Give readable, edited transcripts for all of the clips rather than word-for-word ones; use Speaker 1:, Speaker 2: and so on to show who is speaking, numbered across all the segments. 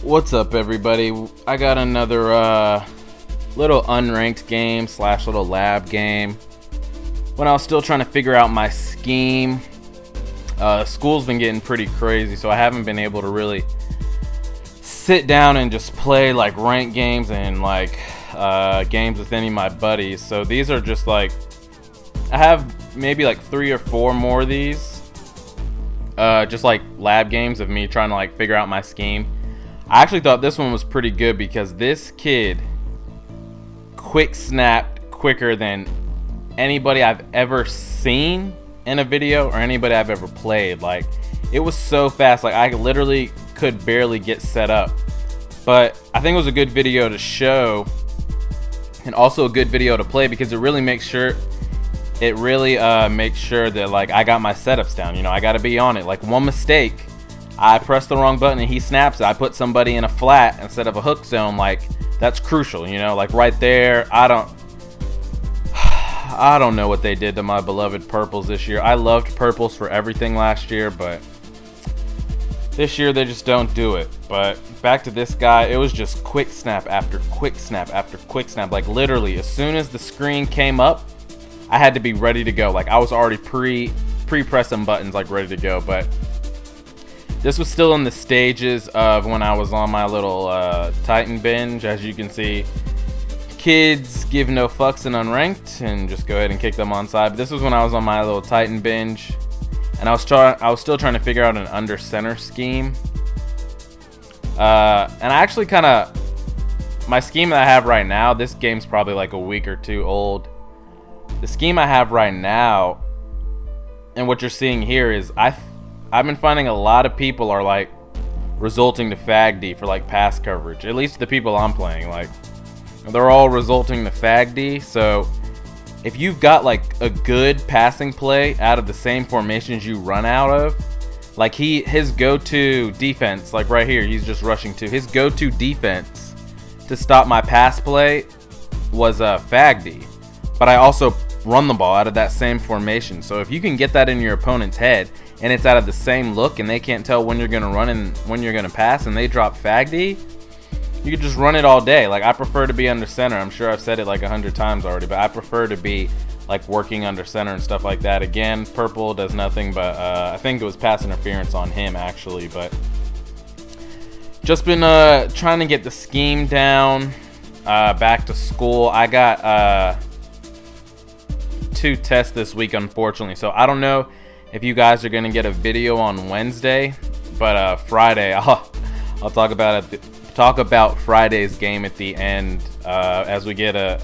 Speaker 1: What's up, everybody? I got another little unranked game slash little lab game. When I was still trying to figure out my scheme, school's been getting pretty crazy, so I haven't been able to really sit down and just play like ranked games and like games with any of my buddies. So these are just like, I have maybe like 3 or 4 more of these, just like lab games of me trying to like figure out my scheme. I actually thought this one was pretty good because this kid quick snapped quicker than anybody I've ever seen in a video or anybody I've ever played. Like, it was so fast, like I literally could barely get set up. But I think it was a good video to show and also a good video to play because it really makes sure that like I got my setups down. You know, I got to be on it. Like, one mistake, I press the wrong button and he snaps it. I put somebody in a flat instead of a hook zone. Like, that's crucial, you know, like right there. I don't know what they did to my beloved purples this year. I loved purples for everything last year, but this year they just don't do it. But back to this guy, it was just quick snap after quick snap after quick snap. Like, literally, as soon as the screen came up, I had to be ready to go. Like, I was already pre-pressing buttons, like ready to go. But this was still in the stages of when I was on my little Titan binge. As you can see, kids give no fucks in unranked and just go ahead and kick them on side. But this was when I was on my little Titan binge, and I was still trying to figure out an under center scheme. And I actually my scheme that I have right now, this game's probably like a week or 2 old. The scheme I have right now, and what you're seeing here, is I've been finding a lot of people are like resulting to fag D for like pass coverage. At least the people I'm playing, like, they're all resulting to fag D. So if you've got like a good passing play out of the same formations you run out of, like his go-to defense, like right here, he's just rushing to his go-to defense to stop my pass play was fag D. But I also run the ball out of that same formation. So if you can get that in your opponent's head and it's out of the same look and they can't tell when you're going to run and when you're going to pass and they drop fag D, you can just run it all day. Like, I prefer to be under center. I'm sure I've said it like 100 times already, but I prefer to be like working under center and stuff like that. Again, purple does nothing, but I think it was pass interference on him actually. But just been trying to get the scheme down. Back to school. I got 2 tests this week, unfortunately, so I don't know if you guys are gonna get a video on Wednesday, but Friday I'll talk about Friday's game at the end, as we get a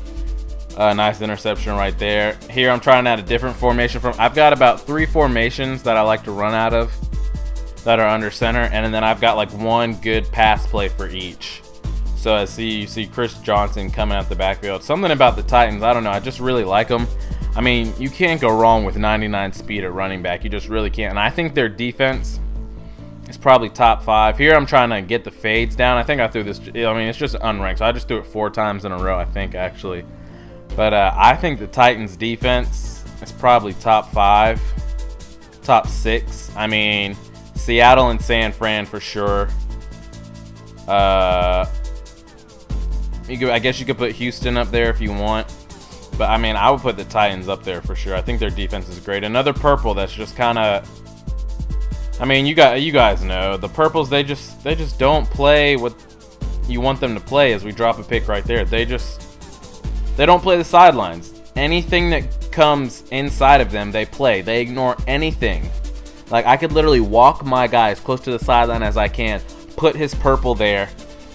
Speaker 1: nice interception right there. Here I'm trying out a different formation I've got about 3 formations that I like to run out of that are under center, and then I've got like one good pass play for each. So you see Chris Johnson coming out the backfield. Something about the Titans, I don't know, I just really like them. I mean, you can't go wrong with 99 speed at running back. You just really can't. And I think their defense is probably top 5. Here I'm trying to get the fades down. I think I threw this, I mean, it's just unranked, so I just threw it 4 times in a row, I think, actually. But I think the Titans defense is probably top 5, top 6. I mean, Seattle and San Fran for sure. I guess you could put Houston up there if you want. But I mean, I would put the Titans up there for sure. I think their defense is great. Another purple that's just kind of, I mean, you guys know the purples. They just don't play what you want them to play. As we drop a pick right there, they don't play the sidelines. Anything that comes inside of them, they play. They ignore anything. Like, I could literally walk my guy as close to the sideline as I can, put his purple there,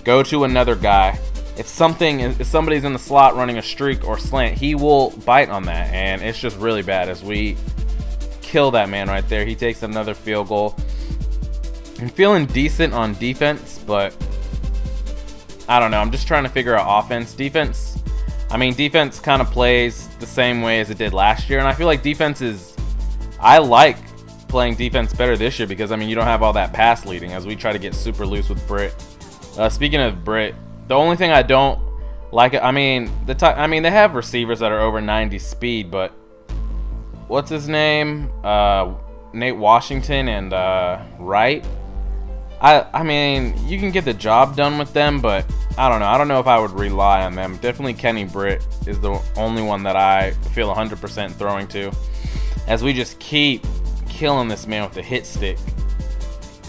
Speaker 1: go to another guy. If somebody's in the slot running a streak or slant, he will bite on that, and it's just really bad. As we kill that man right there, he takes another field goal. I'm feeling decent on defense, but I don't know. I'm just trying to figure out offense. Defense kind of plays the same way as it did last year, and I feel like I like playing defense better this year because, I mean, you don't have all that pass leading as we try to get super loose with Britt. Speaking of Britt, the only thing I don't like, I mean, they have receivers that are over 90 speed, but what's his name? Nate Washington and Wright. I mean, you can get the job done with them, but I don't know. I don't know if I would rely on them. Definitely Kenny Britt is the only one that I feel 100% throwing to, as we just keep killing this man with the hit stick.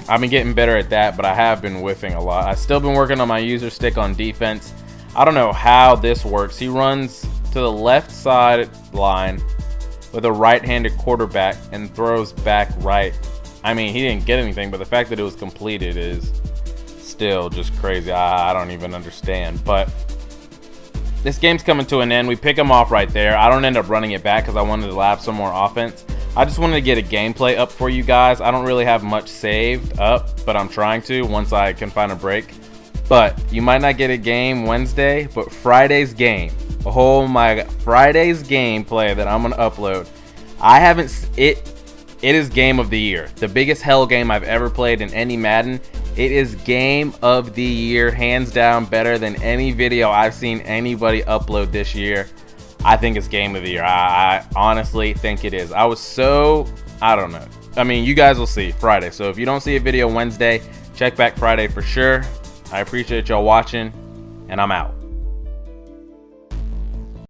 Speaker 1: I've been getting better at that, but I have been whiffing a lot. I've still been working on my user stick on defense. I don't know how this works. He runs to the left side line with a right-handed quarterback and throws back right. I mean, he didn't get anything, but the fact that it was completed is still just crazy. I don't even understand. But this game's coming to an end. We pick him off right there. I don't end up running it back because I wanted to lap some more offense. I just wanted to get a gameplay up for you guys. I don't really have much saved up, but I'm trying to once I can find a break. But you might not get a game Wednesday, but Friday's game. Oh my God, Friday's gameplay that I'm gonna upload. I haven't it is game of the year. The biggest hell game I've ever played in any Madden. It is game of the year, hands down, better than any video I've seen anybody upload this year. I think it's game of the year. I honestly think it is. I don't know. I mean, you guys will see Friday. So if you don't see a video Wednesday, check back Friday for sure. I appreciate y'all watching, and I'm out.